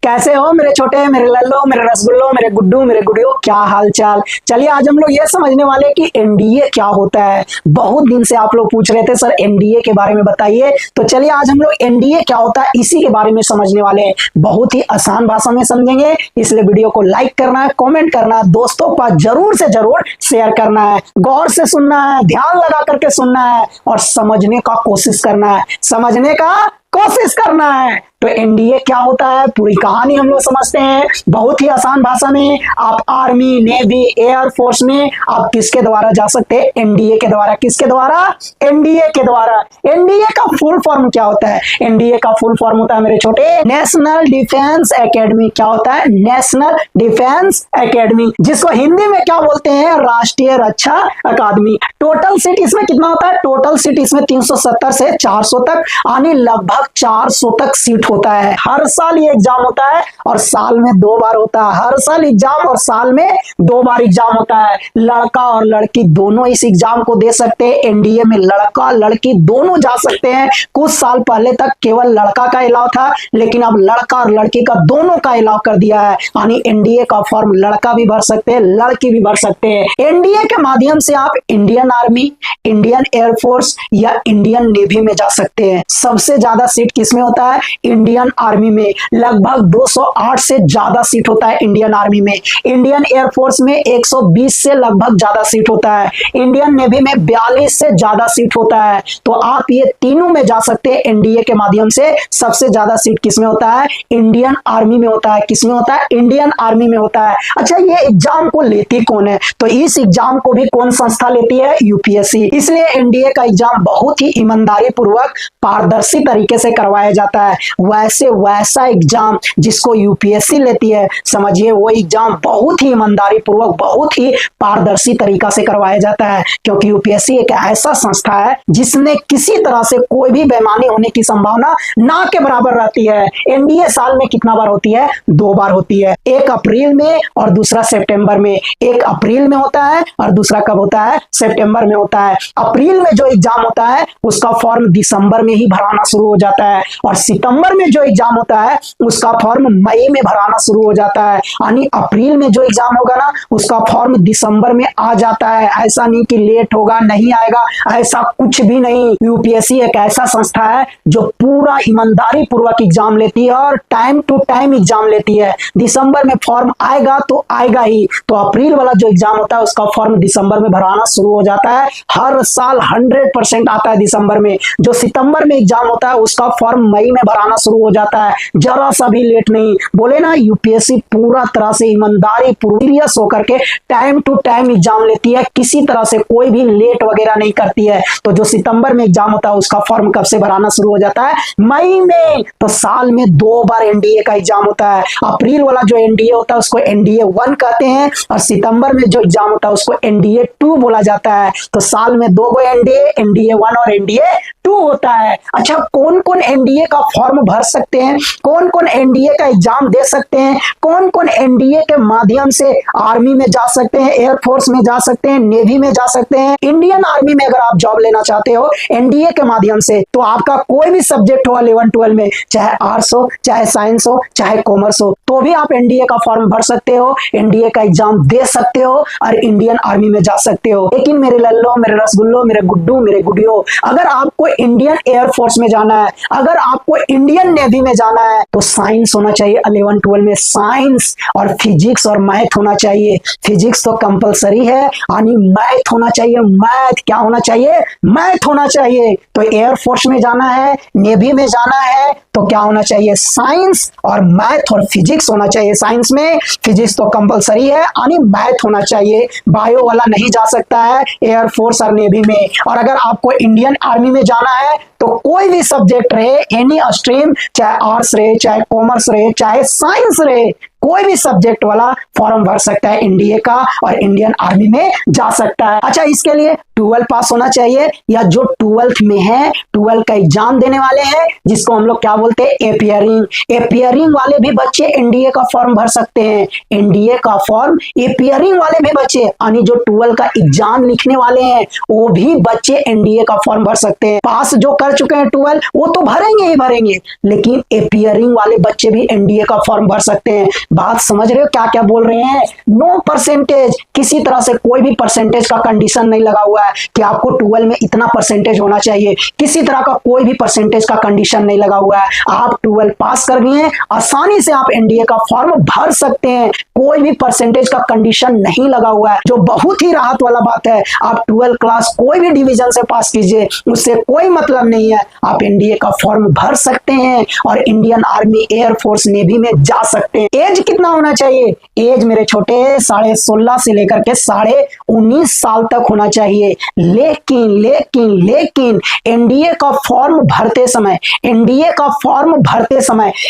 कैसे हो मेरे छोटे, मेरे लल्लो, मेरे रसगुल्लो, मेरे गुड्डू, मेरे गुड़ियों, क्या हाल चाल। चलिए आज हम लोग ये समझने वाले कि एनडीए क्या होता है। बहुत दिन से आप लोग पूछ रहे थे सर एनडीए के बारे में बताइए, तो चलिए आज हम लोग एनडीए क्या होता है इसी के बारे में समझने वाले हैं। बहुत ही आसान भाषा में समझेंगे, इसलिए वीडियो को लाइक करना है, कॉमेंट करना है, दोस्तों के पास जरूर से जरूर शेयर करना है, गौर से सुनना है, ध्यान लगा करके सुनना है और समझने का कोशिश करना है, समझने का कोशिश करना है। तो एनडीए क्या होता है पूरी कहानी हम लोग समझते हैं बहुत ही आसान भाषा में। आप आर्मी, नेवी, एयर फोर्स में आप किसके द्वारा जा सकते हैं? एनडीए के द्वारा। किसके द्वारा? एनडीए के द्वारा। एनडीए का फुल फॉर्म क्या होता है? एनडीए का फुल फॉर्म होता है मेरे छोटे नेशनल डिफेंस एकेडमी। क्या होता है? नेशनल डिफेंस एकेडमी, जिसको हिंदी में क्या बोलते हैं? राष्ट्रीय रक्षा अकादमी। टोटल सीट इसमें कितना होता है? टोटल सीट इसमें 370 से 400 तक, यानी लगभग 400 तक सीट होता है। हर साल ये एग्जाम होता है और साल में 2 बार होता है। हर साल एग्जाम और साल में 2 बार एग्जाम होता है। लड़का और लड़की दोनों इस एग्जाम को दे सकते हैं। एनडीए में लड़का लड़की दोनों जा सकते हैं। कुछ साल पहले तक केवल लड़का का अलाउ था, लेकिन अब लड़का और लड़की का दोनों का अलाउ कर दिया है, यानी एनडीए का फॉर्म लड़का भी भर सकते हैं, लड़की भी भर सकते हैं। एनडीए के माध्यम से आप इंडियन आर्मी, इंडियन एयरफोर्स या इंडियन नेवी में जा सकते हैं। सबसे ज्यादा सीट किसमें होता है? इंडियन आर्मी में। लगभग 208 से ज्यादा सीट होता है इंडियन आर्मी में। इंडियन एयरफोर्स में 120 से लगभग ज्यादा सीट होता है। इंडियन नेवी में 42 से ज्यादा सीट होता है। तो आप ये तीनों में जा सकते हैं एनडीए के माध्यम से। सबसे ज्यादा सीट किसमें होता है? इंडियन आर्मी में होता है। किसमें होता है? इंडियन आर्मी में होता है। अच्छा, ये एग्जाम को लेती कौन है? तो इस एग्जाम को भी कौन संस्था लेती है? यूपीएससी। इसलिए एनडीए का एग्जाम बहुत ही ईमानदारी पूर्वक, पारदर्शी तरीके से करवाया जाता है। वैसा एग्जाम जिसको यूपीएससी लेती है, समझिए वो एग्जाम बहुत ही ईमानदारी पूर्वक, बहुत ही पारदर्शी तरीका से करवाया जाता है, क्योंकि यूपीएससी एक ऐसा संस्था है जिसमें किसी तरह से कोई भी बेईमानी होने की संभावना ना के बराबर रहती है। एनडीए साल में कितना बार होती है? 2 बार होती है, एक अप्रैल में और दूसरा सितंबर में। एक अप्रैल में होता है और दूसरा कब होता है? सितंबर में होता है। अप्रैल में जो एग्जाम होता है उसका फॉर्म दिसंबर में ही भराना शुरू हो जाता है, और सितंबर में जो एग्जाम होता है उसका फॉर्म मई में भराना शुरू हो जाता है। यानी अप्रैल में जो एग्जाम होगा ना उसका फॉर्म दिसंबर में आ जाता है। ऐसा नहीं कि लेट होगा, नहीं आएगा, ऐसा कुछ भी नहीं। यूपीएससी एक ऐसा संस्था है जो पूरा ईमानदारी पूर्वक एग्जाम लेती है और टाइम टू टाइम एग्जाम लेती है। दिसंबर में फॉर्म आएगा तो आएगा ही, तो अप्रैल वाला जो एग्जाम होता है उसका फॉर्म दिसंबर में भराना शुरू हो जाता है। हर साल 100% आता है दिसंबर में। जो सितंबर में एग्जाम होता है उसका फॉर्म मई में भराना शुरू हो जाता है, जरा सा भी लेट नहीं। बोले ना, यूपीएससी पूरा तरह से ईमानदारी सीरियस होकर के टाइम टू टाइम एग्जाम लेती है, किसी तरह से कोई भी लेट वगैरह नहीं करती है। तो जो सितंबर में एग्जाम होता है उसका फॉर्म कब से भराना शुरू हो जाता है? मई में। तो साल में 2 बार एनडीए का एग्जाम होता है। अप्रैल वाला जो एनडीए होता है उसको एनडीए 1 कहते हैं, और सितंबर में जो एग्जाम होता है उसको एनडीए 2 बोला जाता है। तो साल में 2 एनडीए, एनडीए 1 और एनडीए 2 होता है। अच्छा, कौन कौन एनडीए का फॉर्म भर सकते हैं? कौन कौन एनडीए का एग्जाम दे सकते हैं? कौन कौन एनडीए के माध्यम से आर्मी में जा सकते हैं, एयरफोर्स में जा सकते हैं, नेवी में जा सकते हैं? इंडियन आर्मी में अगर आप जॉब लेना चाहते हो एनडीए के माध्यम से, तो आपका कोई भी सब्जेक्ट हो 11-12 में, चाहे आर्ट्स हो, चाहे साइंस हो, चाहे कॉमर्स हो, तो भी आप एनडीए का फॉर्म भर सकते हो, एनडीए का एग्जाम दे सकते हो और इंडियन आर्मी में जा सकते हो। लेकिन मेरे लल्लो, मेरे रसगुल्लो, मेरे गुड्डू, मेरे गुडियो, अगर आपको इंडियन एयरफोर्स में जाना है, अगर आपको इंडियन नेवी में जाना है, तो साइंस होना चाहिए। 11-12 में साइंस और फिजिक्स और मैथ होना चाहिए। फिजिक्स तो कंपलसरी है, यानी मैथ होना चाहिए। मैथ क्या होना चाहिए? मैथ होना चाहिए। तो एयरफोर्स में जाना है, नेवी में जाना है, तो क्या होना चाहिए? साइंस और मैथ और फिजिक्स होना चाहिए। साइंस में फिजिक्स तो कंपलसरी है, यानी मैथ होना चाहिए। बायो वाला नहीं जा सकता है एयरफोर्स और नेवी में। और अगर आपको इंडियन आर्मी में जाना है तो कोई भी सब्जेक्ट रहे, एनी स्ट्रीम, चाहे आर्ट्स रहे, चाहे कॉमर्स रहे, चाहे साइंस रहे, कोई भी सब्जेक्ट वाला फॉर्म भर सकता है एनडीए का और इंडियन आर्मी में जा सकता है। अच्छा, इसके लिए 12 पास होना चाहिए, या जो 12th में है, 12 का एग्जाम देने वाले हैं, जिसको हम लोग क्या बोलते हैं, एपियरिंग वाले भी बच्चे एनडीए का फॉर्म भर सकते हैं। एनडीए का फॉर्म एपियरिंग वाले भी बच्चे, यानी जो 12 का एग्जाम लिखने वाले हैं वो भी बच्चे एनडीए का फॉर्म भर सकते हैं। पास जो कर चुके हैं 12 वो तो भरेंगे ही भरेंगे, लेकिन एपियरिंग वाले बच्चे भी एनडीए का फॉर्म भर सकते हैं। बात समझ रहे हो क्या क्या बोल रहे हैं? नो परसेंटेज, किसी तरह से कोई भी परसेंटेज का कंडीशन नहीं लगा हुआ है कि आपको 12 में इतना परसेंटेज होना चाहिए। किसी तरह का कोई भी परसेंटेज का कंडीशन नहीं लगा हुआ है। आप 12 पास कर गए हैं, आसानी से आप एनडीए का फॉर्म भर सकते हैं। कोई भी परसेंटेज का कंडीशन नहीं लगा हुआ है, जो बहुत ही राहत वाला बात है। आप 12 क्लास कोई भी डिवीजन से पास कीजिए, उससे कोई मतलब नहीं है, आप एनडीए का फॉर्म भर सकते हैं और इंडियन आर्मी, एयरफोर्स, नेवी में जा सकते हैं। एज कितना होना चाहिए? एज मेरे छोटे 16.5 से लेकर के 19.5 साल तक होना चाहिए। लेकिन लेकिन लेकिन एनडीए का फॉर्म भरते समय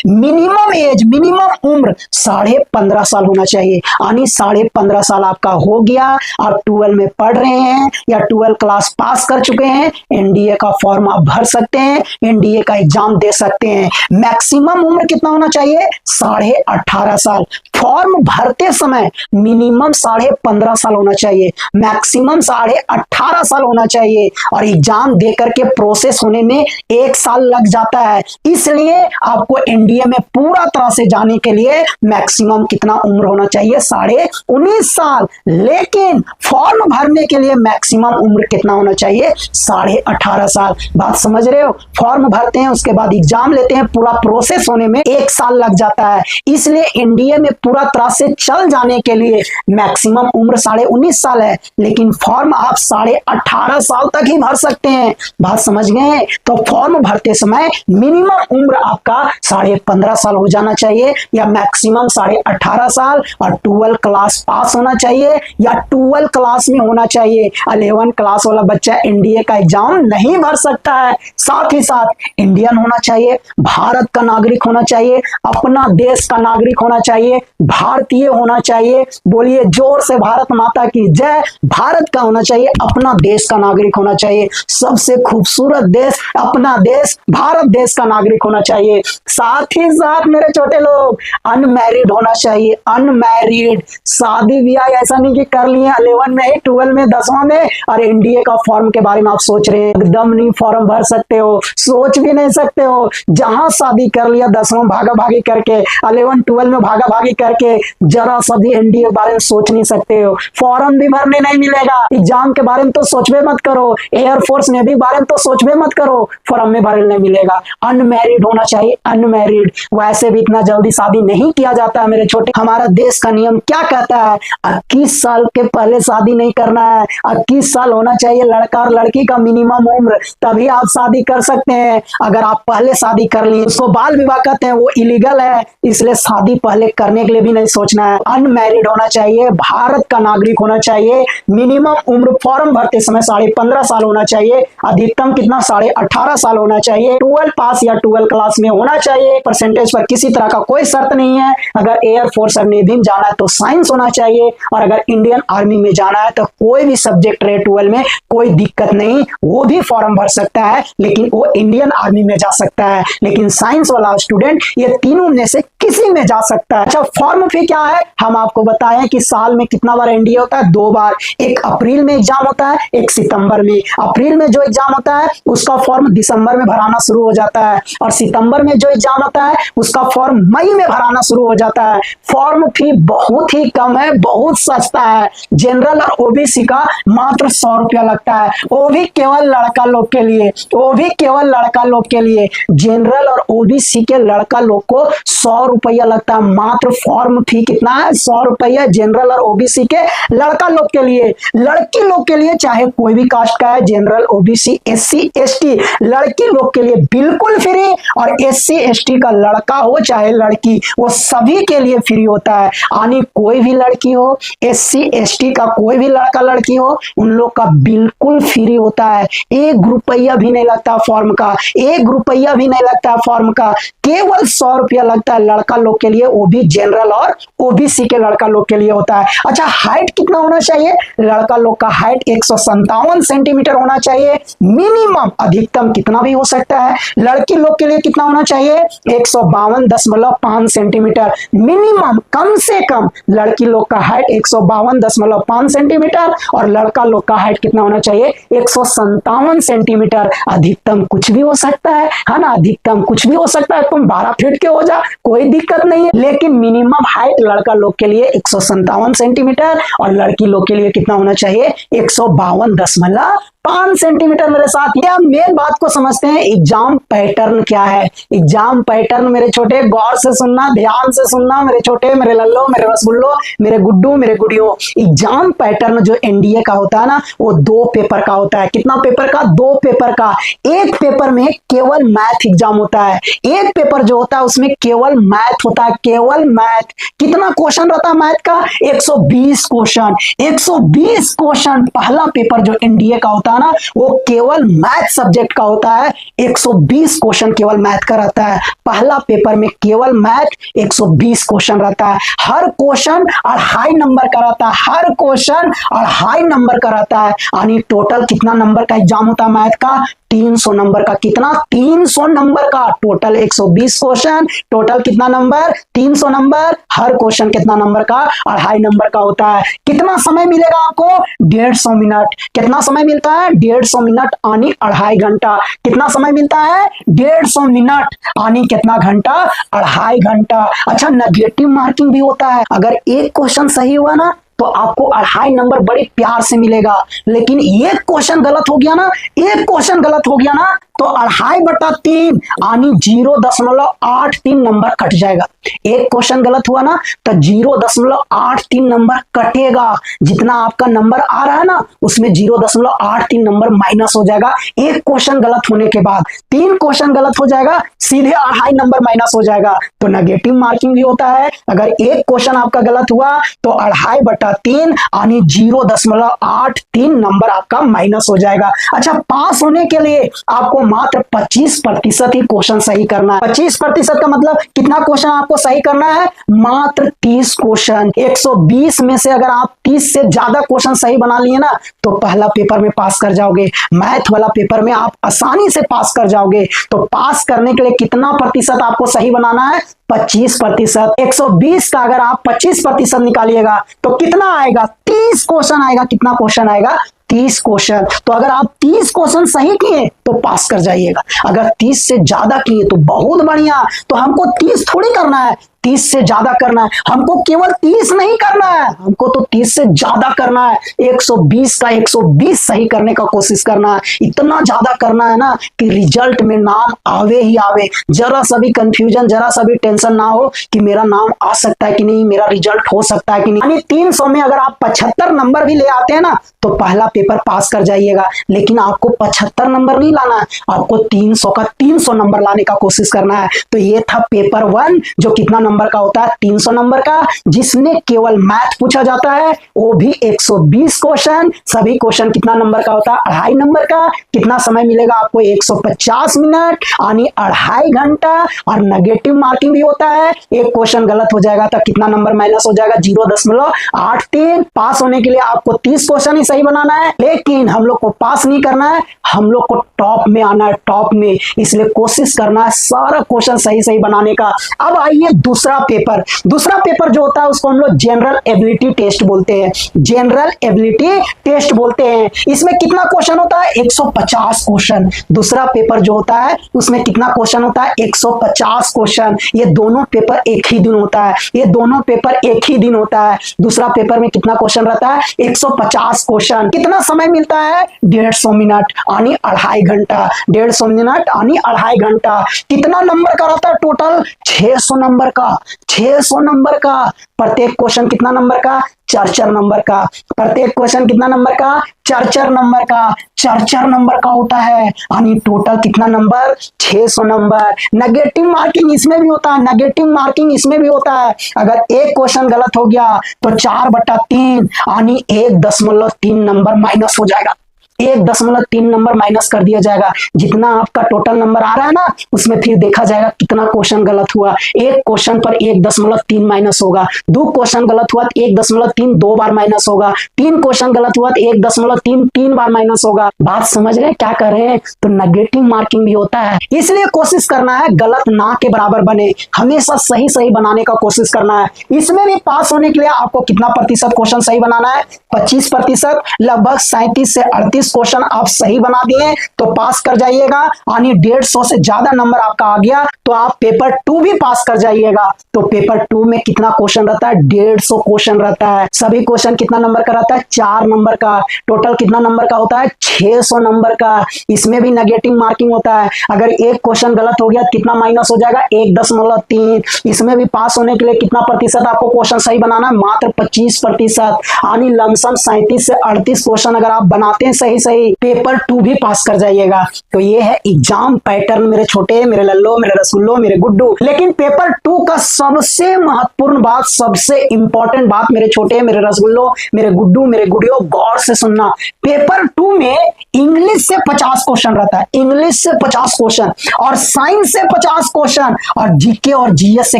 मिनिमम उम्र 15.5 साल होना चाहिए। यानी 15.5 साल आपका हो गया, आप 12 में पढ़ रहे हैं या 12 क्लास पास कर चुके हैं, एनडीए का फॉर्म आप भर सकते हैं, एनडीए का एग्जाम दे सकते हैं। मैक्सिमम उम्र कितना होना चाहिए? 18.5 साल। फॉर्म भरते समय मिनिमम 15.5 साल होना चाहिए, मैक्सिमम 18.5 साल होना चाहिए, और एग्जाम देकर के प्रोसेस होने में 1 साल लग जाता है। इसलिए आपको एनडीए में पूरा तरह से जाने के लिए मैक्सिमम कितना उम्र होना चाहिए? 19.5 साल। लेकिन फॉर्म भरने के लिए मैक्सिमम उम्र कितना होना चाहिए? 18.5 साल। बात समझ रहे हो? फॉर्म भरते हैं, उसके बाद एग्जाम लेते हैं, पूरा प्रोसेस होने में 1 साल लग जाता है। इसलिए एनडीए में पूरा तरह से चल जाने के लिए मैक्सिमम उम्र 19.5 साल है, लेकिन फॉर्म आप 18.5 साल तक ही भर सकते हैं। बात समझ गए? तो फॉर्म भरते समय मिनिमम उम्र आपका 15.5 साल हो जाना चाहिए, या मैक्सिमम 18.5 साल, और 12 क्लास पास होना चाहिए या 12 क्लास में होना चाहिए। 11 क्लास वाला बच्चा एनडीए का एग्जाम नहीं भर सकता है। साथ ही साथ इंडियन होना चाहिए, भारत का नागरिक होना चाहिए, अपना देश का नागरिक होना चाहिए, भारतीय होना चाहिए। बोलिए जोर से, भारत माता की जय। भारत का होना चाहिए, अपना देश का नागरिक होना चाहिए। सबसे खूबसूरत देश अपना देश, भारत देश का नागरिक होना चाहिए। साथ ही साथ मेरे छोटे लोग, अनमैरिड होना चाहिए। अनमैरिड, शादी ब्याह ऐसा नहीं कि कर लिए 11 में, 12 में, 10वां में, और एनडीए का फॉर्म के बारे में आप सोच रहे हैं। एकदम नहीं फॉर्म भर सकते हो, सोच भी नहीं सकते हो। जहां शादी कर लिया 10वां भागा भागी करके, 11 12 में भागा भागी करके, जरा सा भी एनडीए के बारे में सोच नहीं सकते हो। फॉर्म भी भरने नहीं मिलेगा, एग्जाम के बारे में तो सोचबे मत करो, एयरफोर्स नेवी के बारे में तो सोचबे मत करो, फॉर्म में भरने नहीं मिलेगा। अनमैरिड होना चाहिए, अनमैरिड। वैसे भी इतना जल्दी शादी नहीं किया जाता है मेरे छोटे। हमारा देश का नियम क्या कहता है? 21 साल के पहले शादी नहीं करना है। 21 साल होना चाहिए लड़का और लड़की का मिनिमम उम्र, तभी आप शादी कर सकते हैं। अगर आप पहले शादी कर ली, उसको बाल विवाह कहते हैं, वो इलीगल है। इसलिए शादी पहले करने के लिए भी नहीं सोचना है। अनमैरिड होना चाहिए, भारत का नागरिक होना चाहिए, मिनिमम उम्र फॉर्म भरते समय 15.5 साल होना चाहिए, अधिकतम कितना 18.5 साल होना चाहिए, 12 पास या 12 क्लास में होना चाहिए। परसेंटेज पर किसी तरह का कोई शर्त नहीं है। अगर एयरफोर्स और नेवी में जाना है तो साइंस होना चाहिए, और अगर इंडियन आर्मी में जाना है तो कोई भी सब्जेक्ट रहे 12 में, कोई दिक्कत नहीं, वो भी फॉर्म भर सकता है, लेकिन वो इंडियन आर्मी में जा सकता है। लेकिन साइंस वाला स्टूडेंट ये तीनों में से किसी में जा सकता है। अच्छा, फॉर्म फी क्या है? हम आपको बताएं कि साल में कितना बार एनडीए होता है? 2 बार। एक अप्रैल में एग्जाम होता है, एक सितंबर में। अप्रैल में जो एग्जाम होता है उसका फॉर्म दिसंबर में भराना शुरू हो जाता है, और सितंबर में जो एग्जाम होता है उसका फॉर्म मई में भराना शुरू हो जाता है। फॉर्म फी बहुत ही कम है, बहुत सस्ता है। जनरल और ओबीसी का मात्र 100 रुपया लगता है, वो भी केवल लड़का लोग के लिए, वो भी केवल लड़का लोग के लिए। जनरल और ओबीसी के लड़का लोग को 100 रुपया लगता है मात्र। फॉर्म फी कितना है? 100 रुपया जनरल और ओबीसी के लड़का लोग के लिए। लड़की लोग के लिए चाहे कोई भी कास्ट का है, जनरल, ओबीसी, एससी, एसटी, लड़की लोग के लिए बिल्कुल फ्री, और एससी एसटी का लड़का हो चाहे लड़की, वो सभी के लिए फ्री होता है। यानी कोई भी लड़की हो, एससी एसटी का कोई भी लड़का लड़की हो, उन लोग का बिल्कुल फ्री होता है। 1 रुपया भी नहीं लगता फॉर्म का, 1 रुपया भी नहीं लगता फॉर्म का। केवल 100 रुपया लगता है लड़का लोग के लिए, वो भी जनरल और ओबीसी के लड़का लोग के लिए होता है। अच्छा, हाइट कितना होना चाहिए? लड़का लोग का हाइट 157 सेंटीमीटर होना चाहिए मिनिमम, अधिकतम कितना भी हो सकता है। लड़की लोग के लिए कितना होना चाहिए? 152.5 सेंटीमीटर मिनिमम, कम से कम लड़की लोग का हाइट 152.5 सेंटीमीटर और लड़का लोग का हाइट कितना होना चाहिए? 157 सेंटीमीटर। अधिकतम कुछ भी हो सकता है ना, अधिकतम कुछ भी हो सकता है। तुम 12 फीट के हो जा, कोई दिक्कत नहीं है, लेकिन मिनिमम हाइट लड़का लोग के लिए 157 सेंटीमीटर और लड़की लोग के लिए कितना होना चाहिए? 152.5 सेंटीमीटर। मेरे साथ ये मेन बात को समझते हैं, एग्जाम पैटर्न क्या है। एग्जाम पैटर्न मेरे छोटे गौर से सुनना, ध्यान से सुनना मेरे छोटे, मेरे लल्लो, मेरे रसगुल्लो, मेरे गुड्डू, मेरे गुड़ियों। एग्जाम पैटर्न जो एनडीए का होता है ना, वो 2 पेपर का होता है। कितना पेपर का? 2 पेपर का। एक पेपर में केवल मैथ एग्जाम होता है, एक पेपर जो होता है उसमें केवल मैथ होता है, केवल मैथ। कितना क्वेश्चन रहता है मैथ का? 120 क्वेश्चन। 120 क्वेश्चन पहला पेपर जो एनडीए का होता है ना, वो केवल मैथ सब्जेक्ट का होता है। 120 क्वेश्चन केवल मैथ का रहता है। पहला पेपर में केवल मैथ 120 क्वेश्चन रहता है। हर क्वेश्चन और हाई नंबर का रहता है, हर क्वेश्चन और हाई नंबर का रहता है। यानी टोटल कितना नंबर का एग्जाम होता है मैथ का? 300 नंबर का। कितना? 300 नंबर का। टोटल 120 क्वेश्चन, टोटल कितना नंबर? 300 नंबर। हर क्वेश्चन कितना नंबर का? अढ़ाई नंबर का होता है। कितना समय मिलेगा आपको? 150 मिनट। कितना समय मिलता है? 150 मिनट यानी 2.5 घंटा। कितना समय मिलता है? 150 मिनट यानी कितना घंटा? 2.5 घंटा। अच्छा, नेगेटिव मार्किंग भी होता है। अगर एक क्वेश्चन सही हुआ ना तो आपको 2.5 नंबर बड़े प्यार से मिलेगा, लेकिन एक क्वेश्चन गलत हो गया ना, एक क्वेश्चन गलत हो गया ना तो 2.5/3 यानी 0.83 नंबर कट जाएगा। एक क्वेश्चन गलत हुआ ना तो 0.83 नंबर कटेगा। जितना आपका नंबर आ रहा है ना उसमें 0.83 नंबर माइनस हो जाएगा। एक क्वेश्चन गलत होने के बाद 3 क्वेश्चन गलत हो जाएगा, सीधे 2.5 नंबर माइनस हो जाएगा। तो नेगेटिव मार्किंग भी होता है। अगर एक क्वेश्चन आपका गलत हुआ तो 2.5/3 यानी 0.83 नंबर आपका माइनस हो जाएगा। अच्छा, पास होने के लिए आपको मात्र 25% ही क्वेश्चन सही करना है। 25% का मतलब कितना क्वेश्चन आपको सही करना है? मात्र 30 क्वेश्चन। 120 में से अगर आप 30 से ज्यादा क्वेश्चन सही बना लिए ना तो पहला पेपर में पास कर जाओगे, मैथ वाला पेपर में आप आसानी से पास कर जाओगे। तो पास करने के लिए कितना प्रतिशत आपको सही बनाना है? 25%। 120 का अगर आप 25% निकालिएगा तो कितना आएगा? 30 क्वेश्चन आएगा। कितना क्वेश्चन आएगा? 30 क्वेश्चन। तो अगर आप 30 क्वेश्चन सही किए तो पास कर जाइएगा। अगर 30 से ज्यादा किए तो बहुत बढ़िया। तो हमको 30 थोड़ी करना है, 30 से ज्यादा करना है। हमको केवल 30 नहीं करना है, हमको तो 30 से ज्यादा करना है। 120 का 120 सही करने का कोशिश करना है। इतना ज्यादा करना है ना कि रिजल्ट में नाम आवे ही आवे। जरा सा भी कंफ्यूजन, जरा सा भी टेंशन ना हो कि मेरा नाम आ सकता है कि नहीं, मेरा रिजल्ट हो सकता है कि नहीं। यानी 300 में अगर आप 75 नंबर भी ले आते हैं ना तो पहला पेपर पास कर जाइएगा। लेकिन आपको 75 नंबर नहीं लाना है, आपको 300 का 300 नंबर लाने का कोशिश करना है। तो ये था पेपर 1 जो कितना नंबर का होता है? 300 नंबर का, जिसमें केवल मैथ पूछा जाता है, वो भी 120 क्वेश्चन। सभी क्वेश्चन कितना नंबर का होता है? 2.5 नंबर का। कितना समय मिलेगा आपको? 150 मिनट यानी 2.5 घंटा। और नेगेटिव मार्किंग भी होता है। एक क्वेश्चन गलत हो जाएगा तो कितना नंबर माइनस हो जाएगा? 0.83। पास होने के लिए आपको 30 क्वेश्चन ही सही बनाना है, लेकिन हम लोग को पास नहीं करना है, हम लोग को टॉप में आना है, टॉप में। इसलिए कोशिश करना है सारा क्वेश्चन सही सही बनाने का। अब आइए दूसरा पेपर। दूसरा पेपर जो होता है उसको हम लोग जनरल एबिलिटी टेस्ट बोलते हैं। जनरल एबिलिटी टेस्ट बोलते हैं। इसमें कितना क्वेश्चन होता है? 150 क्वेश्चन। दूसरा पेपर जो होता है उसमें कितना क्वेश्चन होता है? 150 क्वेश्चन। ये दोनों पेपर एक ही दिन होता है, ये दोनों पेपर एक ही दिन होता है। दूसरा पेपर में कितना क्वेश्चन रहता है? 150 क्वेश्चन। कितना समय मिलता है? 150 मिनट यानी 2.5 घंटा। 150 मिनट यानी 2.5 घंटा। कितना नंबर का रहता है टोटल? 600 नंबर का। 600 नंबर का। प्रत्येक क्वेश्चन कितना नंबर का? 4 नंबर का। प्रत्येक क्वेश्चन कितना नंबर का? 4 नंबर का। 4 नंबर का होता है यानी टोटल कितना नंबर? 600 नंबर। नेगेटिव मार्किंग इसमें भी होता है, नेगेटिव मार्किंग इसमें भी होता है। अगर एक क्वेश्चन गलत हो गया तो 4/3 यानी 1.3 नंबर माइनस हो जाएगा। 1.3 नंबर माइनस कर दिया जाएगा। जितना आपका टोटल नंबर आ रहा है ना, उसमें फिर देखा जाएगा कितना क्वेश्चन गलत हुआ। एक क्वेश्चन पर 1.3 माइनस होगा, 2 क्वेश्चन गलत हुआ तो 1.3 2 बार माइनस होगा, 3 क्वेश्चन गलत हुआ तो 1.3 3 बार माइनस होगा। बात समझ रहे हैं क्या कर रहे हैं? तो नेगेटिव मार्किंग भी होता है, इसलिए कोशिश करना है गलत ना के बराबर बने, हमेशा सही सही बनाने का कोशिश करना है। इसमें भी पास होने के लिए आपको कितना प्रतिशत क्वेश्चन सही बनाना है? 25%। लगभग 37 से 38 क्वेश्चन आप सही बना दिए तो पास कर जाइएगा, यानी 150 से ज्यादा नंबर आपका आ गया तो आप पेपर 2 भी पास कर जाइएगा। तो पेपर 2 में कितना क्वेश्चन रहता है? 150 क्वेश्चन रहता है। सभी क्वेश्चन कितना नंबर का रहता है? 4 नंबर का। टोटल कितना नंबर का होता है? 600 नंबर का। इसमें भी नेगेटिव मार्किंग होता है। अगर एक क्वेश्चन गलत हो गया कितना माइनस हो जाएगा? 1.3। इसमें भी पास होने के लिए कितना प्रतिशत आपको क्वेश्चन सही बनाना है? मात्र 25%, यानी लमसम 37 से 38 क्वेश्चन अगर आप बनाते हैं सही सही, पेपर 2 भी पास कर जाइएगा। तो ये है एग्जाम पैटर्न मेरे छोटे, मेरे लल्लो, मेरे रसगुल्लो, मेरे गुड्डू। लेकिन पेपर 2 का सबसे महत्वपूर्ण बात, सबसे इंपॉर्टेंट बात मेरे छोटे, मेरे रसगुल्लो, मेरे गुड्डू, मेरे गुड़ियों, गौर से सुनना। पेपर 2 में इंग्लिश से 50 क्वेश्चन रहता है, इंग्लिश से 50 क्वेश्चन, और साइंस से 50 क्वेश्चन, और जीके और जीएस से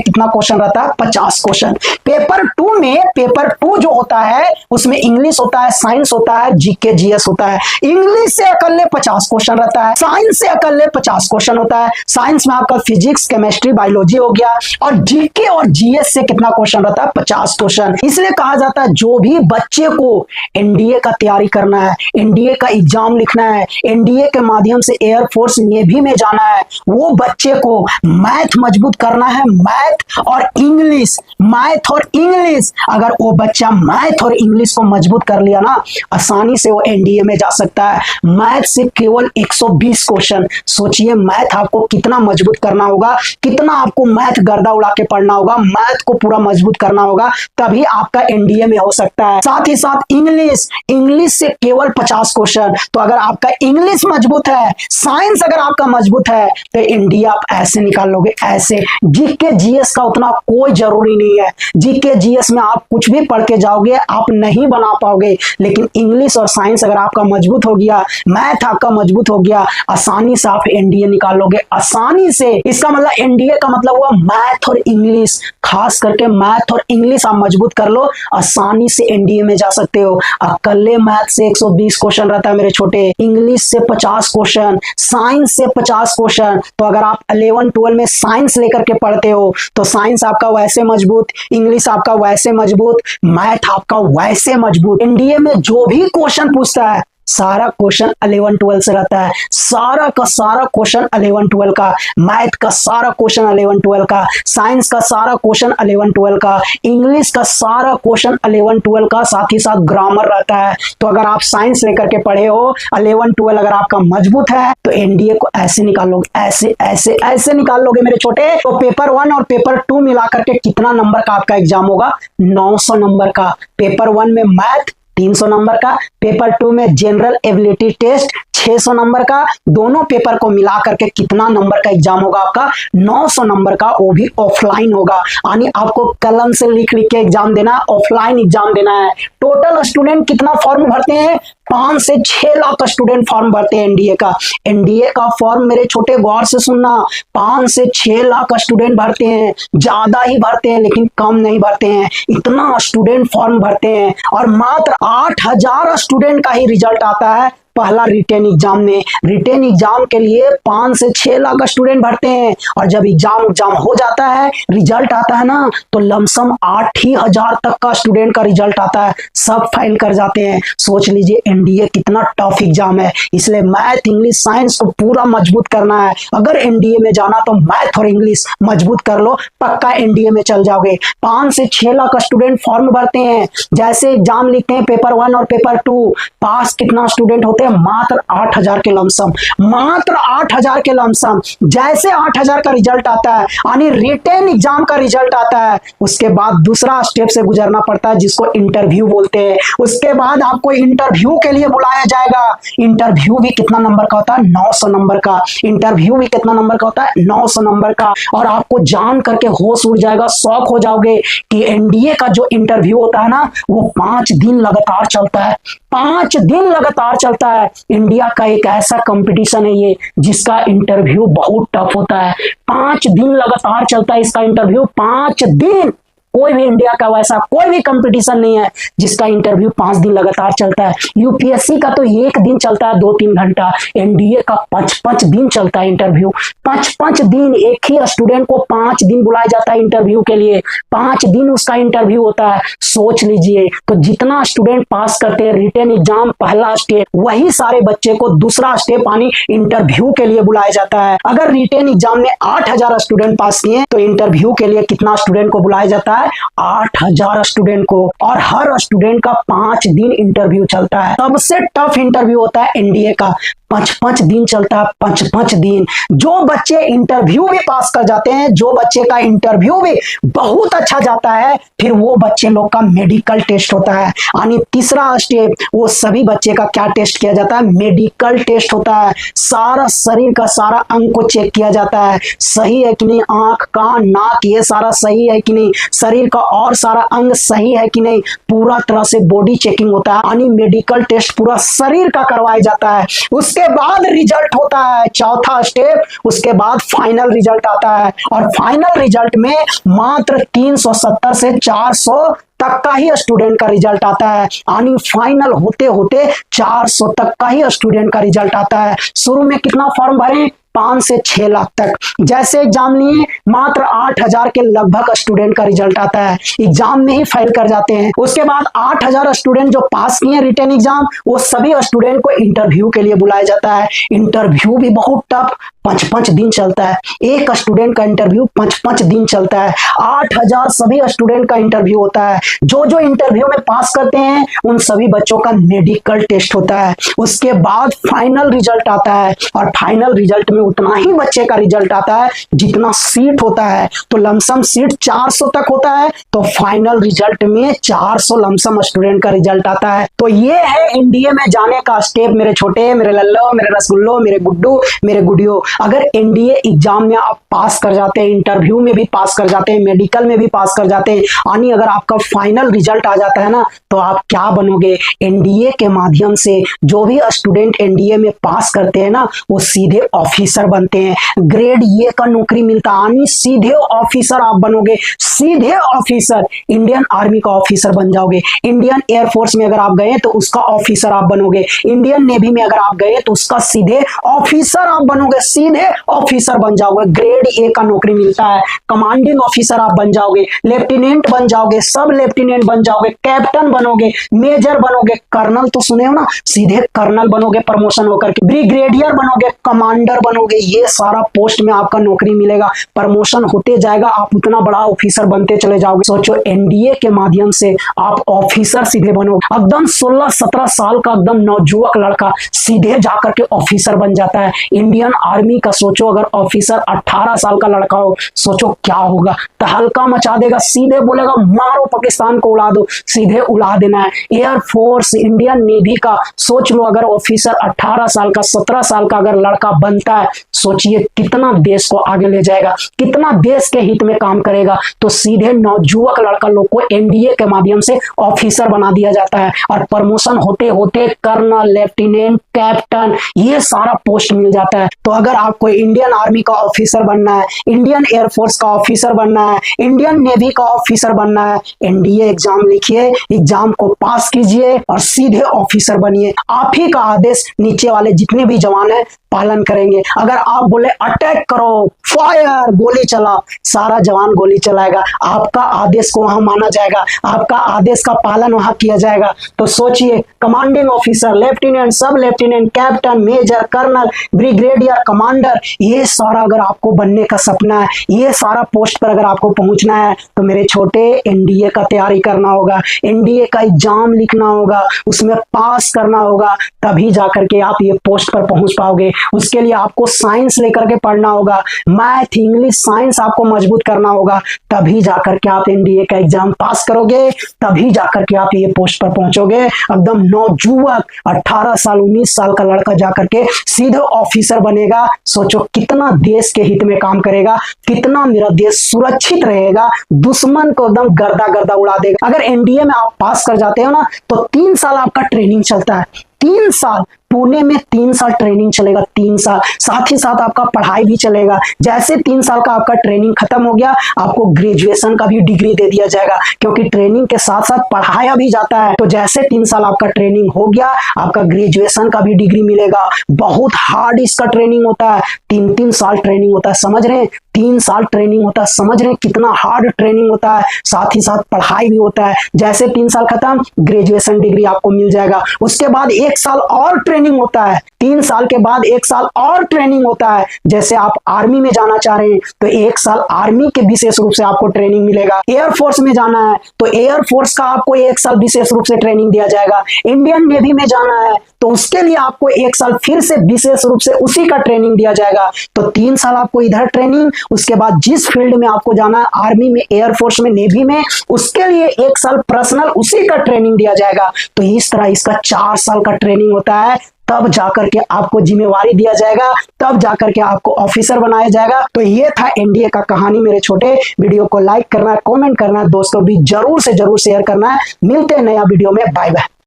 कितना क्वेश्चन रहता है? 50 क्वेश्चन। पेपर 2 में, पेपर 2 जो होता है उसमें इंग्लिश होता है, साइंस होता है, जीके जीएस होता है। इंग्लिश से अकेले 50 क्वेश्चन रहता है, साइंस से अकेले 50 क्वेश्चन होता है। साइंस में आपका फिजिक्स, केमिस्ट्री, बायोलॉजी हो गया, और जीके और जीएस से कितना क्वेश्चन रहता है? 50 क्वेश्चन। इसलिए कहा जाता है जो भी बच्चे को एनडीए का तैयारी करना है, एनडीए का एग्जाम लिखना है, एनडीए के माध्यम से एयरफोर्स नेवी में जाना है, वो बच्चे को मैथ मजबूत करना है, मैथ और इंग्लिश, मैथ और इंग्लिश। अगर वो बच्चा मैथ और इंग्लिश को मजबूत कर लिया ना, आसानी से वो एनडीए में जा सकता है। मैथ से केवल 120 क्वेश्चन। सोचिए मैथ आपको कितना मजबूत करना होगा, कितना आपको मैथ गर्दा उड़ा के पढ़ना होगा, मैथ को पूरा मजबूत करना होगा, तभी आपका एनडीए में हो सकता है। साथ ही साथ इंग्लिश, इंग्लिश से केवल 50 क्वेश्चन। तो अगर आपका इंग्लिश मजबूत है, साइंस अगर आपका मजबूत है, तो एनडीए आप ऐसे निकाल लोगे, ऐसे। जीके जीएस का उतना कोई जरूरी नहीं है, जीके जीएस में आप कुछ भी पढ़ के जाओगे आप नहीं बना पाओगे। लेकिन इंग्लिश और साइंस अगर आपका मजबूत हो गया, मैथ आपका मजबूत हो गया, आसानी से आप एनडीए निकाल लोगे, आसानी से। इसका मतलब एनडीए का मतलब हुआ मैथ और इंग्लिश, खास करके मैथ और इंग्लिश आप मजबूत कर लो, आसानी से एनडीए में जा सकते हो। अकेले मैथ से 120 क्वेश्चन रहता है मेरे छोटे, इंग्लिश से 50 क्वेश्चन, साइंस से 50 क्वेश्चन। तो अगर आप 11 12 में साइंस लेकर के पढ़ते हो तो साइंस आपका वैसे मजबूत, इंग्लिश आपका वैसे मजबूत, मैथ आपका वैसे मजबूत। एनडीए में जो भी क्वेश्चन पूछता है सारा क्वेश्चन 11 12 से रहता है, सारा का सारा क्वेश्चन 11 12 का, मैथ का सारा क्वेश्चन 11 12 का, साइंस का सारा क्वेश्चन 11 12 का, इंग्लिश का सारा क्वेश्चन 11 12 का, साथ ही साथ ग्रामर रहता है। तो अगर आप साइंस लेकर के पढ़े हो, 11 12 अगर आपका मजबूत है तो एनडीए को ऐसे निकाल लोगे, ऐसे ऐसे ऐसे निकाल लोगे मेरे छोटे। तो पेपर 1 और पेपर 2 मिला करके कितना नंबर का आपका एग्जाम होगा? 900 नंबर का। पेपर 1 में मैथ 300 नंबर का, पेपर 2 में जनरल एबिलिटी टेस्ट 600 नंबर का। दोनों पेपर को मिला करके कितना नंबर का एग्जाम होगा आपका? 900 नंबर का, वो भी ऑफलाइन होगा, यानी आपको कलम से लिख लिख के एग्जाम देना, ऑफलाइन एग्जाम देना है। टोटल स्टूडेंट कितना फॉर्म भरते हैं? 5 से 6 लाख स्टूडेंट फॉर्म भरते हैं एनडीए का। एनडीए का फॉर्म मेरे छोटे गौर से सुनना, 5 से 6 लाख स्टूडेंट भरते हैं, ज्यादा ही भरते हैं लेकिन कम नहीं भरते हैं, इतना स्टूडेंट फॉर्म भरते हैं। और मात्र 8000 स्टूडेंट का ही रिजल्ट आता है पहला रिटेन एग्जाम में। रिटेन एग्जाम के लिए 5 से 6 लाख स्टूडेंट भरते हैं, और जब एग्जाम हो जाता है, रिजल्ट आता है ना, तो लमसम 8,000 तक का स्टूडेंट का रिजल्ट आता है, सब फाइल कर जाते हैं। सोच लीजिए एनडीए कितना टफ एग्जाम है। इसलिए मैथ, इंग्लिश, साइंस को पूरा मजबूत करना है। अगर एनडीए में जाना तो मैथ और इंग्लिश मजबूत कर लो, पक्का एनडीए में चल जाओगे। 5 से 6 लाख स्टूडेंट फॉर्म भरते हैं, जैसे एग्जाम लिखते हैं पेपर 1 और पेपर 2, पास कितना स्टूडेंट होते हैं? मात्र 8000 के लमसम, मात्र 8000 के लमसम। जैसे 8000 का रिजल्ट आता है, यानी रिटेन एग्जाम का रिजल्ट आता है, उसके बाद दूसरा स्टेप से गुजरना पड़ता है जिसको इंटरव्यू बोलते हैं। उसके बाद आपको इंटरव्यू के लिए बुलाया जाएगा। इंटरव्यू भी कितना नंबर का होता है? 900 नंबर का। इंटरव्यू भी कितना नंबर का होता है? 900 नंबर का। और आपको जान करके होश उड़ जाएगा, शौक हो जाओगे कि एनडीए का जो इंटरव्यू होता है ना, वो 5 दिन लगातार चलता है, 5 दिन लगातार चलता है। है, इंडिया का एक ऐसा कंपटीशन है ये जिसका इंटरव्यू बहुत टफ होता है। 5 दिन लगातार चलता है इसका इंटरव्यू, 5 दिन। कोई भी इंडिया का वैसा कोई भी कंपटीशन नहीं है जिसका इंटरव्यू 5 दिन लगातार चलता है। यूपीएससी का तो 1 दिन चलता है, 2-3 घंटा। एनडीए का 5-5 दिन चलता है इंटरव्यू। 5-5 दिन एक ही स्टूडेंट को 5 दिन बुलाया जाता है इंटरव्यू के लिए। 5 दिन उसका इंटरव्यू होता है। सोच लीजिए, तो जितना स्टूडेंट पास करते हैं रिटन एग्जाम पहला स्टेप, वही सारे बच्चे को दूसरा स्टेप यानी इंटरव्यू के लिए बुलाया जाता है। अगर रिटन एग्जाम में 8000 स्टूडेंट पास किए तो इंटरव्यू के लिए कितना स्टूडेंट को बुलाया जाता है? 8000 स्टूडेंट को। और हर स्टूडेंट का 5 दिन इंटरव्यू चलता है। सबसे टफ इंटरव्यू होता है एनडीए का, 5-5 दिन चलता है, 5-5 दिन। जो बच्चे इंटरव्यू भी पास कर जाते हैं, जो बच्चे का इंटरव्यू भी बहुत अच्छा जाता है, फिर वो बच्चे लोग का मेडिकल टेस्ट होता है। यानी तीसरा स्टेप, वो सभी बच्चे का क्या टेस्ट किया जाता है? मेडिकल टेस्ट होता है। सारा शरीर का सारा अंग को चेक किया जाता है, सही है कि नहीं, आंख कान नाक ये सारा सही है कि नहीं, शरीर का और सारा अंग सही है कि नहीं, पूरा तरह से बॉडी चेकिंग होता है। यानी मेडिकल टेस्ट पूरा शरीर का करवाया जाता है। उसके बाद रिजल्ट होता है, चौथा स्टेप। उसके बाद फाइनल रिजल्ट आता है, और फाइनल रिजल्ट में मात्र 370 से 400 तक का ही स्टूडेंट का रिजल्ट आता है। यानी फाइनल होते होते 400 तक का ही स्टूडेंट का रिजल्ट आता है। शुरू में कितना फॉर्म भरें? 5 से 6 लाख तक। जैसे एग्जाम लिए मात्र 8000 के लगभग स्टूडेंट का रिजल्ट आता है, एग्जाम में ही फेल कर जाते हैं। उसके बाद 8000 स्टूडेंट जो पास किए रिटन एग्जाम, वो सभी स्टूडेंट को इंटरव्यू के लिए बुलाया जाता है। इंटरव्यू भी बहुत टफ, 5-5 दिन चलता है। एक स्टूडेंट का इंटरव्यू 5-5 दिन चलता है। 8000 सभी स्टूडेंट का इंटरव्यू होता है। जो जो इंटरव्यू में पास करते हैं उन सभी बच्चों का मेडिकल टेस्ट होता है। उसके बाद फाइनल रिजल्ट आता है, और फाइनल रिजल्ट में उतना ही बच्चे का रिजल्ट आता है जितना सीट होता है। तो लमसम सीट 400 तक होता है, तो फाइनल रिजल्ट में 400 लमसम स्टूडेंट का रिजल्ट आता है। तो ये है एनडीए में जाने का स्टेप मेरे छोटे, मेरे लल्लो, मेरे रसगुल्लो, मेरे गुड्डू, मेरे गुडियो। अगर एनडीए एग्जाम में आप पास कर जाते हैं, इंटरव्यू में भी पास कर जाते हैं, मेडिकल में भी पास कर जाते हैं, यानी अगर आपका फाइनल रिजल्ट आ जाता है ना, तो आप क्या बनोगे? एनडीए के माध्यम से जो भी स्टूडेंट एनडीए में पास करते हैं ना, वो सीधे ऑफिसर बनते हैं। ग्रेड ए का नौकरी मिलता है, यानी सीधे ऑफिसर आप बनोगे। सीधे ऑफिसर, इंडियन आर्मी का ऑफिसर बन जाओगे। इंडियन एयरफोर्स में अगर आप गए तो उसका ऑफिसर आप बनोगे। इंडियन नेवी में अगर आप गए तो उसका सीधे ऑफिसर आप बनोगे, सीधे ऑफिसर बन जाओगे। ग्रेड ए का नौकरी मिलता है। कमांडिंग ऑफिसर आप बन जाओगे, लेफ्टिनेंट बन जाओगे, सब लेफ्टिनेंट बन जाओगे, कैप्टन बनोगे, मेजर बनोगे, कर्नल तो सुने हो ना, सीधे कर्नल बनोगे प्रमोशन होकर के, ब्रिगेडियर बनोगे, कमांडर बनोगे। ये सारा पोस्ट में आपका नौकरी मिलेगा, प्रमोशन होते जाएगा, आप उतना बड़ा ऑफिसर बनते चले जाओगे। सोचो, एनडीए के माध्यम से आप ऑफिसर सीधे बनोगे। एकदम 16-17 साल का एकदम नौजुवक लड़का सीधे जाकर के ऑफिसर बन जाता है इंडियन आर्मी का। सोचो, अगर ऑफिसर 18 साल का लड़का हो, सोचो क्या होगा, तहलका मचा देगा। सीधे बोलेगा मारो पाकिस्तान को उड़ा दो, सीधे उड़ा देना है। एयरफोर्स, इंडियन नेवी का सोच लो, अगर ऑफिसर 18 साल का, 17 साल का अगर लड़का बनता है, सोचिए कितना देश को आगे ले जाएगा, कितना देश के हित में काम करेगा। तो सीधे नौजुवक लड़का लोग को एनडीए के माध्यम से ऑफिसर बना दिया जाता है, और प्रमोशन होते होते कर्नल, लेफ्टिनेंट, कैप्टन, ये सारा पोस्ट मिल जाता है। तो अगर आपको इंडियन आर्मी का ऑफिसर बनना है, इंडियन एयरफोर्स का ऑफिसर बनना है, इंडियन नेवी का ऑफिसर बनना है, एनडीए एग्जाम लिखिए, एग्जाम को पास कीजिए और सीधे ऑफिसर बनिए। आप ही का आदेश नीचे वाले जितने भी जवान हैं पालन करेंगे। अगर आप बोले अटैक करो, फायर, गोली चला, सारा जवान गोली चलाएगा। आपका आदेश को वहां माना जाएगा, आपका आदेश का पालन वहां किया जाएगा। तो सोचिए, कमांडिंग ऑफिसर, लेफ्टिनेंट, सब lieutenant, captain, major, colonel, brigadier, commander, ये सारा अगर आपको बनने का सपना है, ये सारा पोस्ट पर अगर आपको पहुंचना है, तो मेरे छोटे एनडीए का तैयारी करना होगा, एनडीए का एग्जाम लिखना होगा, उसमें पास करना होगा, तभी जाकर के आप ये पोस्ट पर पहुंच पाओगे। उसके लिए आपको साइंस लेकर के पढ़ना होगा, मैथ, इंग्लिश, साइंस आपको मजबूत करना होगा, तभी जाकर के आप एनडीए का एग्जाम पास करोगे, तभी जाकर के आप ये पोस्ट पर पहुंचोगे। एकदम नौजुवक 18 साल 19 साल का लड़का जाकर के सीधे ऑफिसर बनेगा। सोचो कितना देश के हित में काम करेगा, कितना मेरा देश सुरक्षित रहेगा, दुश्मन को एकदम गर्दा गर्दा उड़ा देगा। अगर एनडीए में आप पास कर जाते हो ना, तो 3 साल आपका ट्रेनिंग चलता है। 3 साल पुणे में 3 साल ट्रेनिंग चलेगा, 3 साल, साथ ही साथ आपका पढ़ाई भी चलेगा। जैसे 3 साल का आपका ट्रेनिंग खत्म हो गया, आपको ग्रेजुएशन का भी डिग्री दे दिया जाएगा, क्योंकि ट्रेनिंग के साथ साथ पढ़ाया भी जाता है। तो जैसे 3 साल आपका ट्रेनिंग हो गया, आपका ग्रेजुएशन का भी डिग्री मिलेगा। बहुत हार्ड इसका ट्रेनिंग होता है, 3-3 साल ट्रेनिंग होता है, समझ रहे हैं? 3 साल ट्रेनिंग होता है, समझ रहे हैं कितना हार्ड ट्रेनिंग होता है, साथ ही साथ पढ़ाई भी होता है। जैसे 3 साल खत्म, ग्रेजुएशन डिग्री आपको मिल जाएगा। उसके बाद 1 साल और ट्रेनिंग होता है, 3 साल के बाद 1 साल और ट्रेनिंग होता है। जैसे आप आर्मी में जाना चाह रहे हैं तो 1 साल आर्मी के विशेष रूप से आपको ट्रेनिंग मिलेगा। एयरफोर्स में जाना है तो एयरफोर्स का आपको 1 साल विशेष रूप से ट्रेनिंग दिया जाएगा। इंडियन नेवी में जाना है तो उसके लिए आपको 1 साल फिर से विशेष रूप से उसी का ट्रेनिंग दिया जाएगा। तो 3 साल आपको इधर ट्रेनिंग, उसके बाद जिस फील्ड में आपको जाना है, आर्मी में, एयरफोर्स में, नेवी में, उसके लिए 1 साल पर्सनल उसी का ट्रेनिंग दिया जाएगा। तो इस तरह इसका 4 साल का ट्रेनिंग होता है। तब जाकर के आपको जिम्मेवारी दिया जाएगा, तब जाकर के आपको ऑफिसर बनाया जाएगा। तो ये था एनडीए का कहानी मेरे छोटे। वीडियो को लाइक करना है, कमेंट करना है, दोस्तों भी जरूर से जरूर शेयर करना है। मिलते हैं नया वीडियो में, बाय बाय।